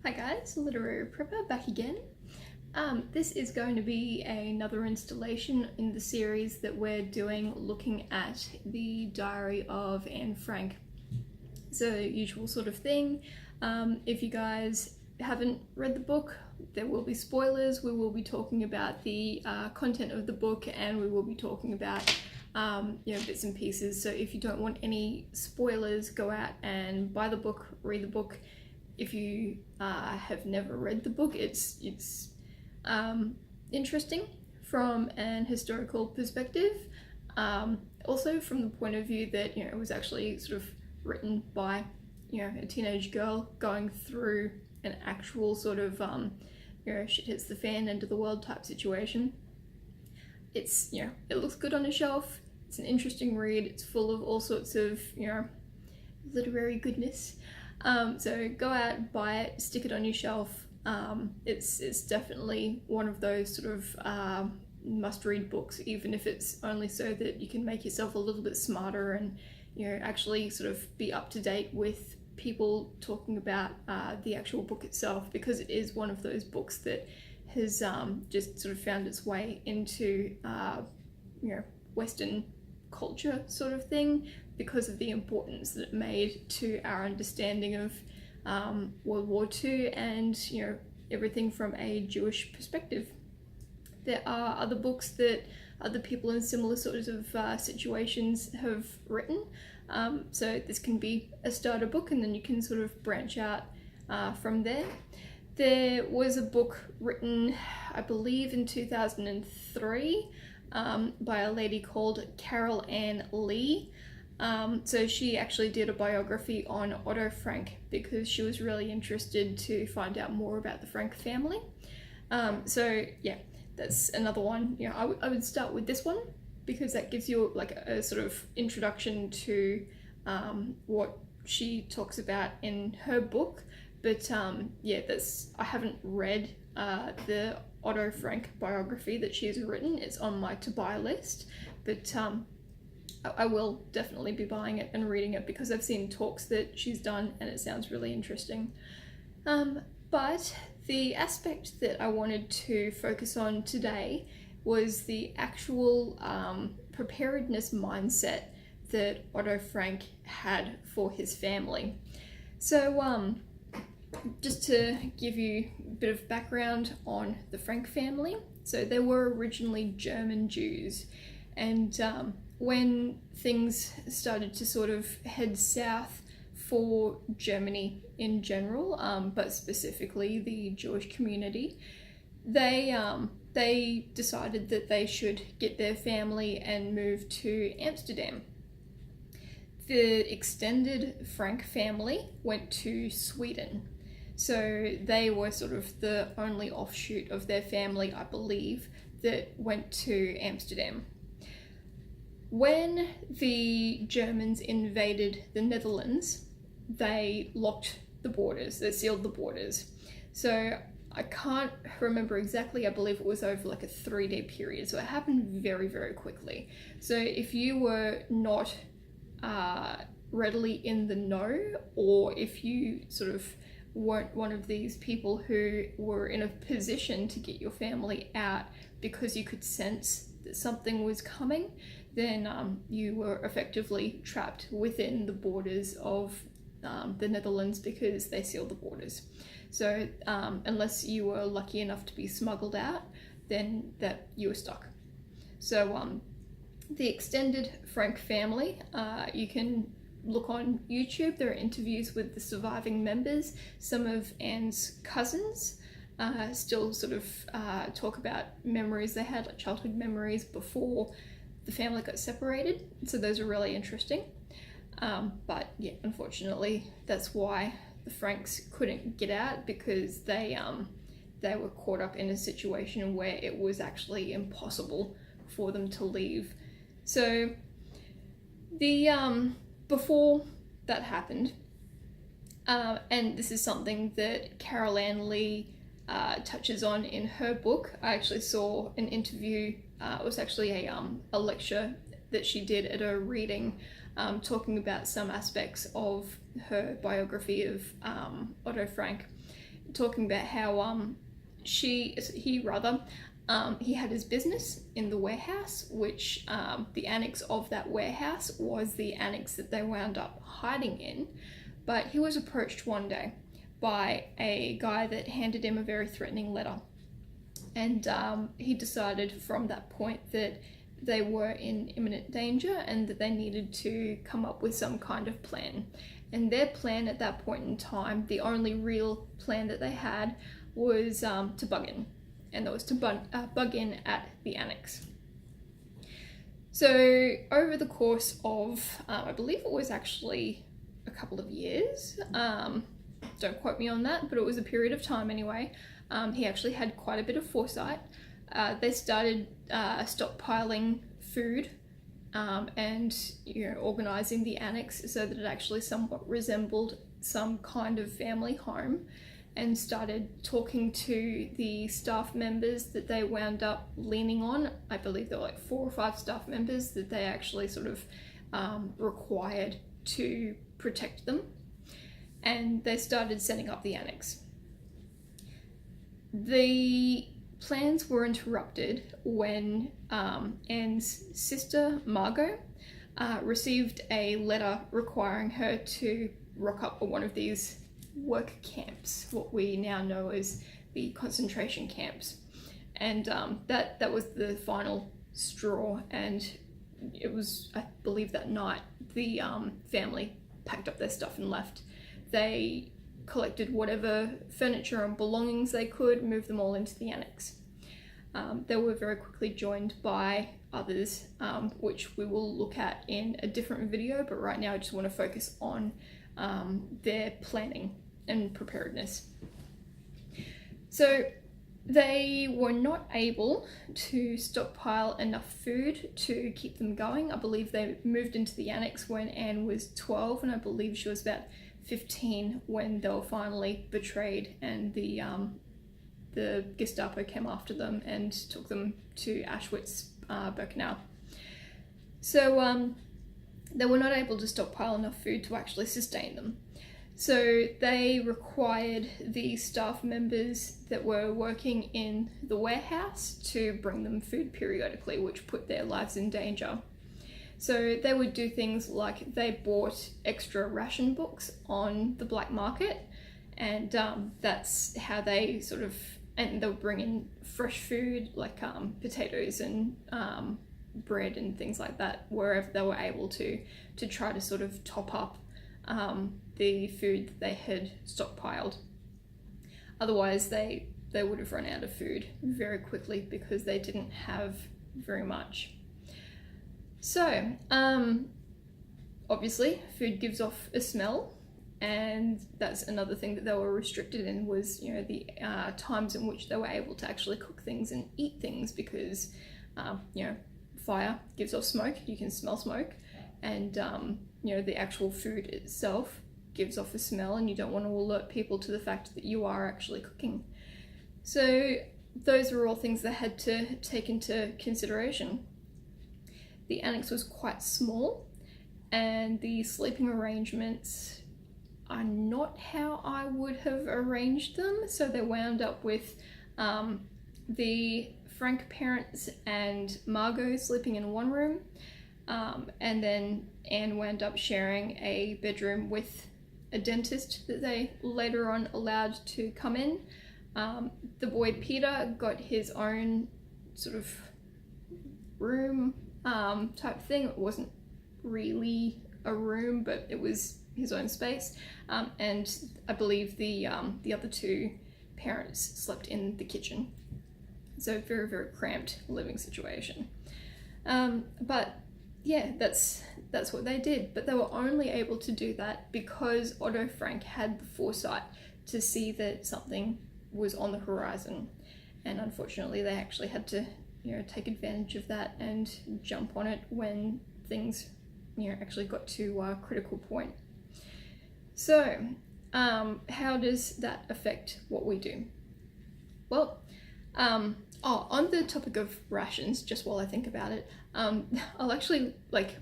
Hi guys, Literary Prepper back again. This is going to be another installation in the series that we're doing looking at the diary of Anne Frank. So, usual sort of thing. If you guys haven't read the book, there will be spoilers. We will be talking about the content of the book, and we will be talking about bits and pieces. So if you don't want any spoilers, go out and buy the book, read the book. If you have never read the book, it's interesting from an historical perspective. Also from the point of view that it was actually sort of written by a teenage girl going through an actual sort of shit hits the fan, end of the world type situation. It's it looks good on a shelf. It's an interesting read. It's full of all sorts of literary goodness. So go out, buy it, stick it on your shelf. It's definitely one of those sort of must-read books, even if it's only so that you can make yourself a little bit smarter and actually sort of be up to date with people talking about the actual book itself, because it is one of those books that has just sort of found its way into Western culture sort of thing, because of the importance that it made to our understanding of World War II and everything from a Jewish perspective. There are other books that other people in similar sorts of situations have written, so this can be a starter book and then you can sort of branch out from there. There was a book written, I believe in 2003, by a lady called Carol Ann Lee. So she actually did a biography on Otto Frank because she was really interested to find out more about the Frank family. So yeah, that's another one. I would start with this one because that gives you like a sort of introduction to what she talks about in her book. But yeah, I haven't read the Otto Frank biography that she has written. It's on my to-buy list, but I will definitely be buying it and reading it because I've seen talks that she's done and it sounds really interesting. But the aspect that I wanted to focus on today was the actual preparedness mindset that Otto Frank had for his family. So just to give you a bit of background on the Frank family, so they were originally German Jews, and when things started to sort of head south for Germany in general, but specifically the Jewish community, they decided that they should get their family and move to Amsterdam. The extended Frank family went to Sweden. So they were sort of the only offshoot of their family, I believe, that went to Amsterdam. When the Germans invaded the Netherlands, they locked the borders, they sealed the borders. So I can't remember exactly, I believe it was over like a 3-day period, so it happened very, very quickly. So if you were not readily in the know, or if you sort of weren't one of these people who were in a position to get your family out because you could sense that something was coming, then you were effectively trapped within the borders of the Netherlands because they sealed the borders. So unless you were lucky enough to be smuggled out, then that you were stuck. So the extended Frank family, you can look on YouTube. There are interviews with the surviving members. Some of Anne's cousins still sort of talk about memories they had, like childhood memories before the family got separated. So those are really interesting. But yeah, unfortunately, that's why the Franks couldn't get out, because they were caught up in a situation where it was actually impossible for them to leave. So the before that happened, and this is something that Carol Ann Lee touches on in her book. I actually saw an interview, it was actually a lecture that she did at a reading, talking about some aspects of her biography of Otto Frank. talking about how he had his business in the warehouse, which the annex of that warehouse was the annex that they wound up hiding in. But he was approached one day by a guy that handed him a very threatening letter. And he decided from that point that they were in imminent danger and that they needed to come up with some kind of plan. And their plan at that point in time, the only real plan that they had, was to bug in. And that was to bug in at the annex. So over the course of, I believe it was actually a couple of years, don't quote me on that, but it was a period of time anyway, he actually had quite a bit of foresight. They started stockpiling food and organising the annex so that it actually somewhat resembled some kind of family home, and started talking to the staff members that they wound up leaning on. I believe there were like 4 or 5 staff members that they actually sort of required to protect them, and they started setting up the annex. The plans were interrupted when Anne's sister, Margot, received a letter requiring her to rock up at one of these work camps, what we now know as the concentration camps. And that was the final straw, and it was, I believe, that night the family packed up their stuff and left. They collected whatever furniture and belongings they could, moved them all into the annex. They were very quickly joined by others, which we will look at in a different video, but right now I just want to focus on their planning and preparedness. So they were not able to stockpile enough food to keep them going. I believe they moved into the annex when Anne was 12, and I believe she was about 15 when they were finally betrayed, and the Gestapo came after them and took them to Auschwitz-Birkenau. So they were not able to stockpile enough food to actually sustain them. So they required the staff members that were working in the warehouse to bring them food periodically, which put their lives in danger. So they would do things like they bought extra ration books on the black market, and that's how they sort of, and they would bring in fresh food like potatoes and bread and things like that wherever they were able to try to sort of top up the food that they had stockpiled. Otherwise they would have run out of food very quickly because they didn't have very much. So obviously food gives off a smell, and that's another thing that they were restricted in, was the times in which they were able to actually cook things and eat things, because fire gives off smoke, you can smell smoke, and the actual food itself gives off a smell, and you don't want to alert people to the fact that you are actually cooking. So those were all things they had to take into consideration. The annex was quite small, and the sleeping arrangements are not how I would have arranged them. So they wound up with the Frank parents and Margot sleeping in one room, and then Anne wound up sharing a bedroom with a dentist that they later on allowed to come in. The boy Peter got his own sort of room type thing. It wasn't really a room, but it was his own space, and I believe the other 2 parents slept in the kitchen. So very, very cramped living situation. But yeah, that's what they did. But they were only able to do that because Otto Frank had the foresight to see that something was on the horizon, and unfortunately they actually had to take advantage of that and jump on it when things actually got to a critical point. So how does that affect what we do? Well, on the topic of rations, just while I think about it, I'll actually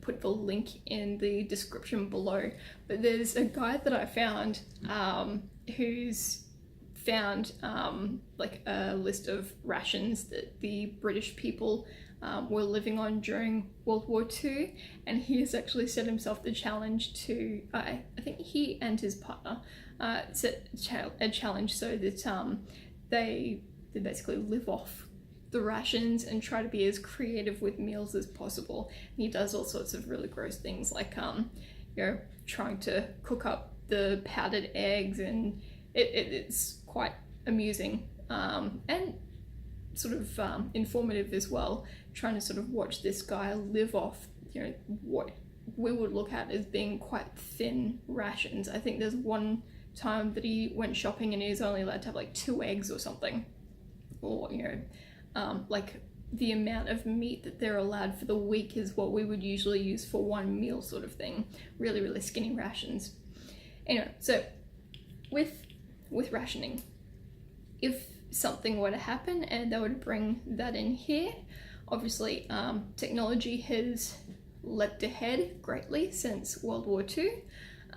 put the link in the description below, but there's a guide that I found whose found like a list of rations that the British people were living on during World War II, and he has actually set himself the challenge to, I think he and his partner set a challenge so that they basically live off the rations and try to be as creative with meals as possible. And he does all sorts of really gross things like trying to cook up the powdered eggs, and it's quite amusing and sort of informative as well, trying to sort of watch this guy live off what we would look at as being quite thin rations. I think there's one time that he went shopping and he was only allowed to have like 2 eggs or something, or like the amount of meat that they're allowed for the week is what we would usually use for one meal, sort of thing. Really, really skinny rations. Anyway, so with rationing, if something were to happen and they would bring that in here, obviously technology has leapt ahead greatly since World War II,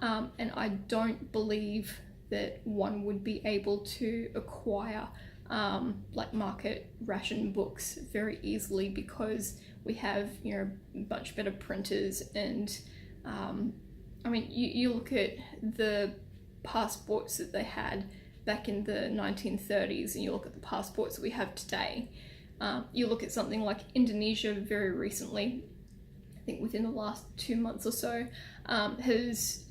and I don't believe that one would be able to acquire like market ration books very easily, because we have much better printers, and I mean you look at the passports that they had back in the 1930s and you look at the passports that we have today. You look at something like Indonesia very recently, I think within the last 2 months or so, has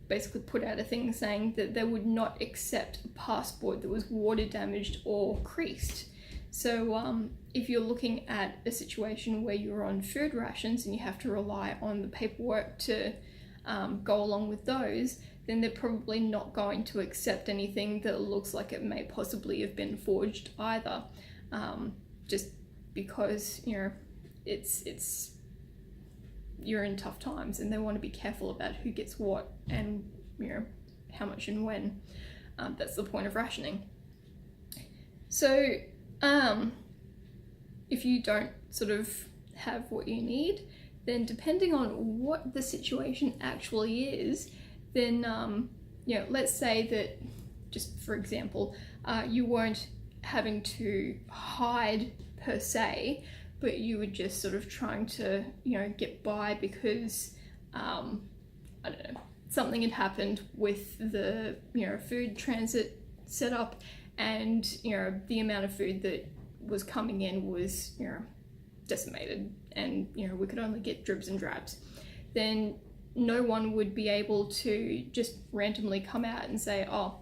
basically put out a thing saying that they would not accept a passport that was water damaged or creased. So if you're looking at a situation where you're on food rations and you have to rely on the paperwork to go along with those, then they're probably not going to accept anything that looks like it may possibly have been forged either, just because it's you're in tough times and they want to be careful about who gets what and how much and when. That's the point of rationing. So if you don't sort of have what you need, then depending on what the situation actually is, then let's say that, just for example, you weren't having to hide per se, but you were just sort of trying to get by because I don't know, something had happened with the food transit setup, and the amount of food that was coming in was decimated, and we could only get dribs and drabs. Then no one would be able to just randomly come out and say, oh,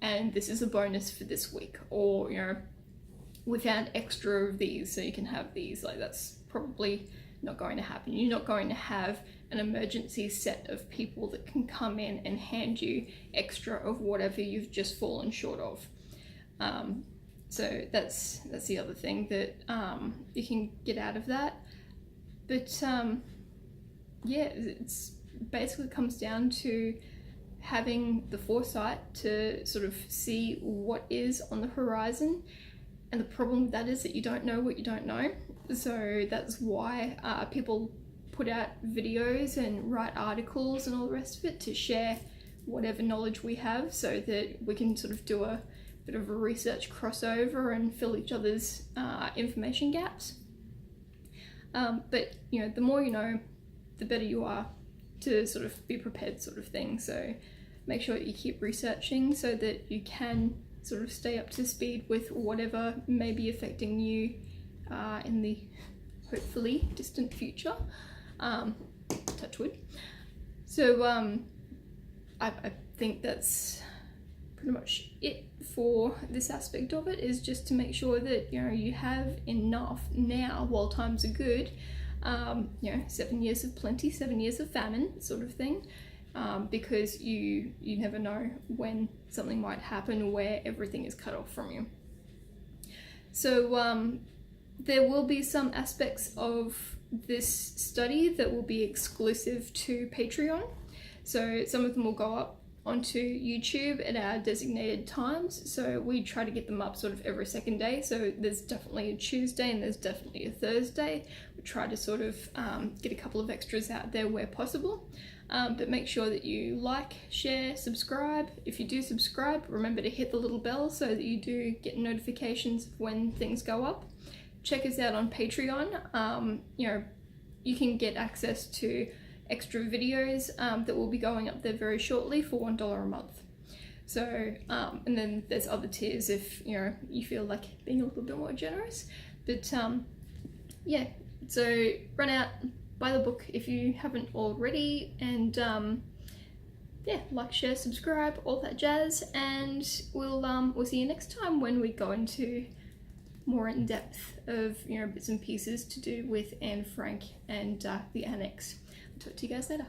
and this is a bonus for this week, or we found extra of these so you can have these. Like, that's probably not going to happen. You're not going to have an emergency set of people that can come in and hand you extra of whatever you've just fallen short of. So that's the other thing that you can get out of that. But yeah, it's basically comes down to having the foresight to sort of see what is on the horizon. And the problem with that is that you don't know what you don't know. So that's why people put out videos and write articles and all the rest of it to share whatever knowledge we have, so that we can sort of do a bit of a research crossover and fill each other's information gaps. But the more you know, the better you are to sort of be prepared, sort of thing. So make sure you keep researching so that you can sort of stay up to speed with whatever may be affecting you in the hopefully distant future. Touch wood. So I think that's pretty much it for this aspect of it, is just to make sure that you have enough now while times are good. 7 years of plenty, 7 years of famine, sort of thing, because you never know when something might happen where everything is cut off from you. So there will be some aspects of this study that will be exclusive to Patreon. So some of them will go up onto YouTube at our designated times. So we try to get them up sort of every second day. So there's definitely a Tuesday and there's definitely a Thursday. We try to sort of get a couple of extras out there where possible. But make sure that you like, share, subscribe. If you do subscribe, remember to hit the little bell so that you do get notifications when things go up. Check us out on Patreon. You can get access to extra videos that will be going up there very shortly for $1 a month. So, and then there's other tiers if you feel like being a little bit more generous. But yeah, so run out, buy the book if you haven't already, and yeah, like, share, subscribe, all that jazz, and we'll see you next time when we go into more in depth of bits and pieces to do with Anne Frank and the Annex. I'll talk to you guys later.